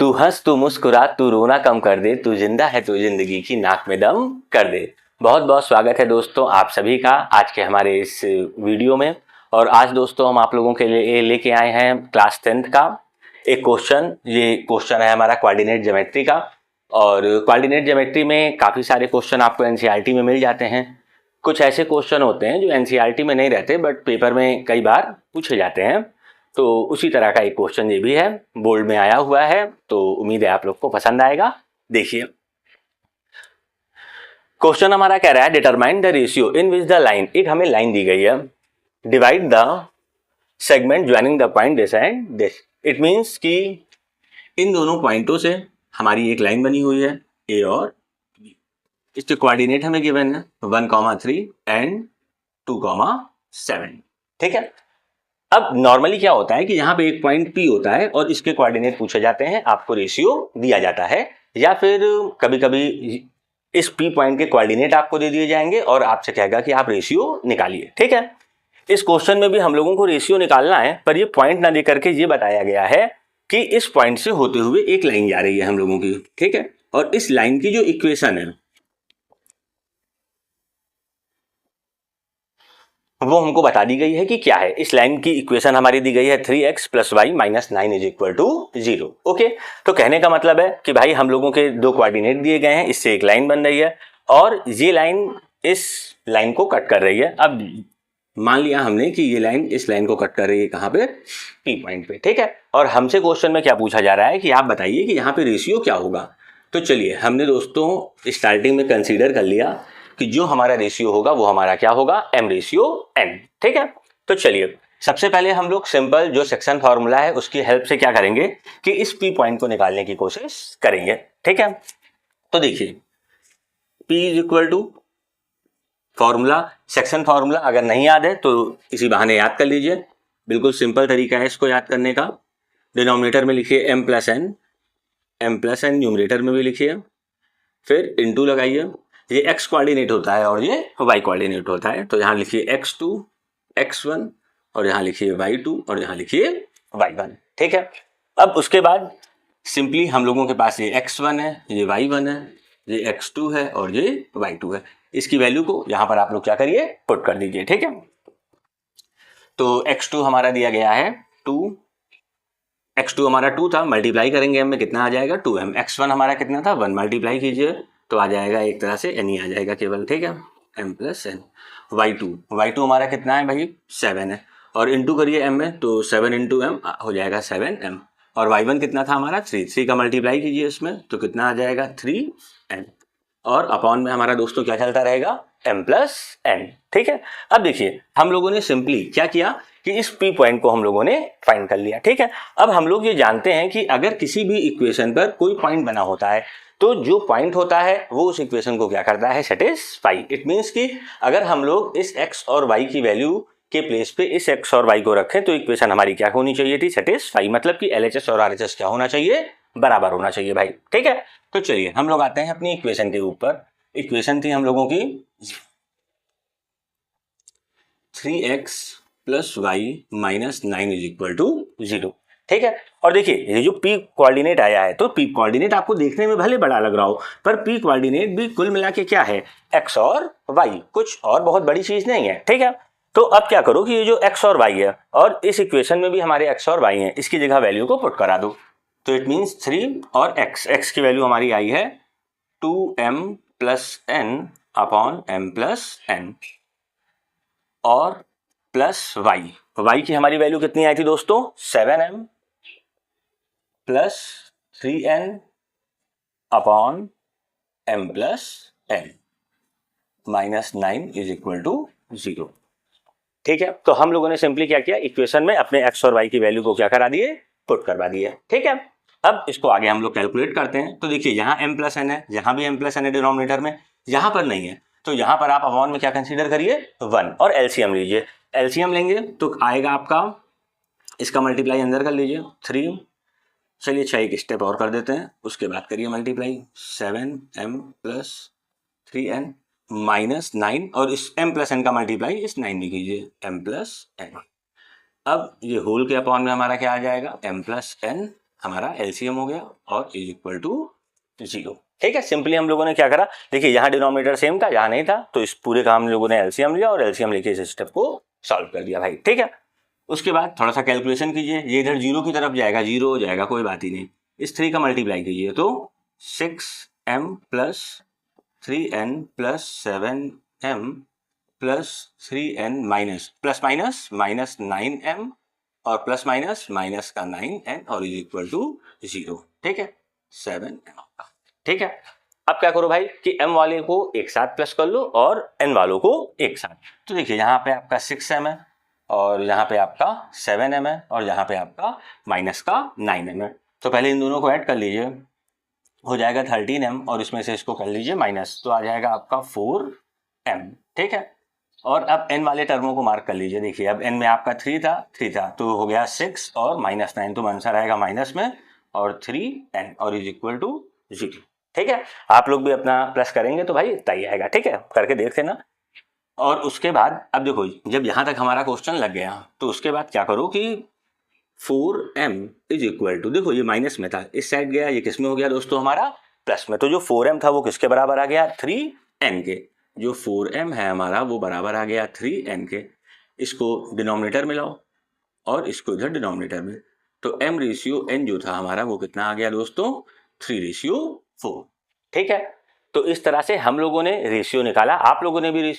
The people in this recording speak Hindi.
तू हंस तू मुस्कुरा तू रोना कम कर दे, तू जिंदा है तू जिंदगी की नाक में दम कर दे। बहुत बहुत स्वागत है दोस्तों आप सभी का आज के हमारे इस वीडियो में। और आज दोस्तों हम आप लोगों के लिए लेके आए हैं क्लास 10th का एक क्वेश्चन। ये क्वेश्चन है हमारा कोऑर्डिनेट ज्योमेट्री का। और कोऑर्डिनेट ज्योमेट्री में काफ़ी सारे क्वेश्चन आपको एनसीईआरटी में मिल जाते हैं। कुछ ऐसे क्वेश्चन होते हैं जो एनसीईआरटी में नहीं रहते बट पेपर में कई बार पूछे जाते हैं। तो उसी तरह का एक क्वेश्चन ये भी है, बोर्ड में आया हुआ है, तो उम्मीद है आप लोग को पसंद आएगा। देखिए क्वेश्चन हमारा कह रहा है determine the ratio in which the line, एक हमें लाइन दी गई है, divide the segment joining the point this and this. It means कि इन दोनों पॉइंटों से हमारी एक लाइन बनी हुई है ए और बी। इसके कोऑर्डिनेट हमें गिवन है 1,3 एंड 2,7। ठीक है। अब नॉर्मली क्या होता है कि यहाँ पे एक पॉइंट P होता है और इसके कोऑर्डिनेट पूछे जाते हैं, आपको रेशियो दिया जाता है, या फिर कभी कभी इस P पॉइंट के कोऑर्डिनेट आपको दे दिए जाएंगे और आपसे कहेगा कि आप रेशियो निकालिए। ठीक है। इस क्वेश्चन में भी हम लोगों को रेशियो निकालना है, पर ये पॉइंट ना दे करके ये बताया गया है कि इस पॉइंट से होते हुए एक लाइन जा रही है हम लोगों की। ठीक है। और इस लाइन की जो इक्वेशन है वो हमको बता दी गई है कि क्या है। इस लाइन की इक्वेशन हमारी दी गई है 3x + y - 9 = 0। ओके। तो कहने का मतलब है कि भाई हम लोगों के दो कोऑर्डिनेट दिए गए हैं, इससे एक लाइन बन रही है और ये लाइन इस लाइन को कट कर रही है। अब मान लिया हमने कि ये लाइन इस लाइन को कट कर रही है कहाँ पे, P पॉइंट पे। ठीक है। और हमसे क्वेश्चन में क्या पूछा जा रहा है कि आप बताइए कि यहाँ पे रेशियो क्या होगा। तो चलिए हमने दोस्तों स्टार्टिंग में कंसीडर कर लिया कि जो हमारा रेशियो होगा वो हमारा क्या होगा, m/n। ठीक है। तो चलिए सबसे पहले हम लोग सिंपल जो सेक्शन फॉर्मूला है उसकी हेल्प से क्या करेंगे कि इस P पॉइंट को निकालने की कोशिश करेंगे। ठीक है। तो देखिए P = फॉर्मूला, सेक्शन फॉर्मूला अगर नहीं याद है तो इसी बहाने याद कर लीजिए। बिल्कुल सिंपल तरीका है इसको याद करने का। डिनोमिनेटर में लिखिए m+n, m+n न्यूमरेटर में भी लिखिए, फिर इंटू लगाइए। ये x कोऑर्डिनेट होता है और ये y कोऑर्डिनेट होता है। तो यहाँ लिखिए x2 x1 और यहाँ लिखिए y2 और यहाँ लिखिए y1। ठीक है। अब उसके बाद सिंपली हम लोगों के पास ये x1 है, ये y1 है, ये x2 है और ये y2 है। इसकी वैल्यू को यहाँ पर आप लोग क्या करिए, पुट कर दीजिए। ठीक है। तो x2 हमारा दिया गया है 2, x2 हमारा 2 था, मल्टीप्लाई करेंगे हम में कितना आ जाएगा 2m। x1 हमारा कितना था 1, मल्टीप्लाई कीजिए तो आ जाएगा एक तरह से n ही आ जाएगा केवल। ठीक है। m+n। y2 हमारा कितना है भाई 7 है और इंटू करिए m में तो 7 × m हो जाएगा 7m। और y1 कितना था हमारा 3 का मल्टीप्लाई कीजिए इसमें तो कितना आ जाएगा 3n। और अपॉन में हमारा दोस्तों क्या चलता रहेगा m+n। ठीक है। अब देखिए हम लोगों ने सिंपली क्या किया कि इस P पॉइंट को हम लोगों ने फाइंड कर लिया। ठीक है। अब हम लोग ये जानते हैं कि अगर किसी भी इक्वेशन पर कोई पॉइंट बना होता है तो जो पॉइंट होता है वो उस इक्वेशन को क्या करता है, सेटिस्फाई। इट मीन्स कि अगर हम लोग इस x और y की वैल्यू के प्लेस पे इस x और y को रखें तो इक्वेशन हमारी क्या होनी चाहिए थी, सेटिस्फाई। मतलब कि LHS और RHS क्या होना चाहिए, बराबर होना चाहिए भाई। ठीक है। तो चलिए हम लोग आते हैं अपनी इक्वेशन के ऊपर। इक्वेशन थी हम लोगों की 3x + y - 9 = 0। ठीक है। और देखिए ये जो P कोऑर्डिनेट आया है तो P कोऑर्डिनेट आपको देखने में भले बड़ा लग रहा हो पर P कोऑर्डिनेट भी कुल मिला के क्या है, x और y, कुछ और बहुत बड़ी चीज नहीं है। ठीक है। तो अब क्या करो कि ये जो x और y है और इस इक्वेशन में भी हमारे x और y है, इसकी जगह वैल्यू को पुट करा दो। तो इट मीन्स 3 और x की वैल्यू हमारी आई है 2m+n अपॉन m+n और प्लस y की हमारी वैल्यू कितनी आई थी दोस्तों 7m + 3n अपॉन m+n -9 = 0। ठीक है। तो हम लोगों ने सिंपली क्या किया, इक्वेशन में अपने x और y की वैल्यू को क्या करा दिए, पुट करवा दिए। ठीक है। अब इसको आगे हम लोग कैलकुलेट करते हैं। तो देखिए यहाँ m+n है, यहाँ भी m+n है डिनोमिनेटर में, यहाँ पर नहीं है तो यहाँ पर आप अपॉन में क्या कंसीडर करिए 1 और एलसीएम लीजिए। एलसीएम लेंगे तो आएगा आपका, इसका मल्टीप्लाई अंदर कर लीजिए 3। चलिए 6 एक स्टेप और कर देते हैं, उसके बाद करिए मल्टीप्लाई 7m + 3n -9 और इस m+n का मल्टीप्लाई इस 9 में कीजिए m+n। अब ये होल के अपॉन में हमारा क्या आ जाएगा m+n हमारा एलसीएम हो गया और इज इक्वल टू 0। ठीक है, सिंपली हम लोगों ने क्या करा, देखिए यहाँ डिनोमिनेटर सेम था, यहाँ नहीं था, तो इस पूरे का हम लोगों ने एलसीएम लिया और एलसीएम लेके इस स्टेप को सॉल्व कर दिया भाई। ठीक है, उसके बाद थोड़ा सा कैलकुलेशन कीजिए, ये इधर 0 की तरफ जाएगा, 0 हो जाएगा, कोई बात ही नहीं। इस 3 का मल्टीप्लाई कीजिए तो 6m plus 3n plus 7m plus 3n minus plus minus minus 9m और प्लस माइनस माइनस का 9n और इज इक्वल टू 0। ठीक है, 7m का। ठीक है, अब क्या करो भाई कि m वाले को एक साथ प्लस कर लो और n वालों को एक साथ। तो देखिए यहाँ पे आपका 6m है और यहाँ पे आपका 7m है और यहाँ पे आपका माइनस का 9m है। तो पहले इन दोनों को ऐड कर लीजिए, हो जाएगा 13m और इसमें से इसको कर लीजिए माइनस, तो आ जाएगा आपका 4m। ठीक है, और अब n वाले टर्मों को मार्क कर लीजिए। देखिए अब n में आपका 3 था तो हो गया 6 और माइनस 9, तो आंसर आएगा माइनस में और 3n और इज इक्वल टू 0। ठीक है, आप लोग भी अपना प्लस करेंगे तो भाई इतना ही आएगा। ठीक है, करके देख लेना। और उसके बाद अब देखो, जब यहाँ तक हमारा क्वेश्चन लग गया तो उसके बाद क्या करो कि 4m इज इक्वल टू, देखो ये माइनस में था, इस साइड गया, ये किस में हो गया दोस्तों हमारा प्लस में, तो जो 4m था वो किसके बराबर आ गया 3n के। जो 4m है हमारा वो बराबर आ गया 3n के। इसको डिनोमिनेटर में लाओ और इसको इधर डिनोमिनेटर में, तो m रेशियो n जो था हमारा वो कितना आ गया दोस्तों 3:4। ठीक है, तो इस तरह से हम लोगों ने रेशियो निकाला, आप लोगों ने भी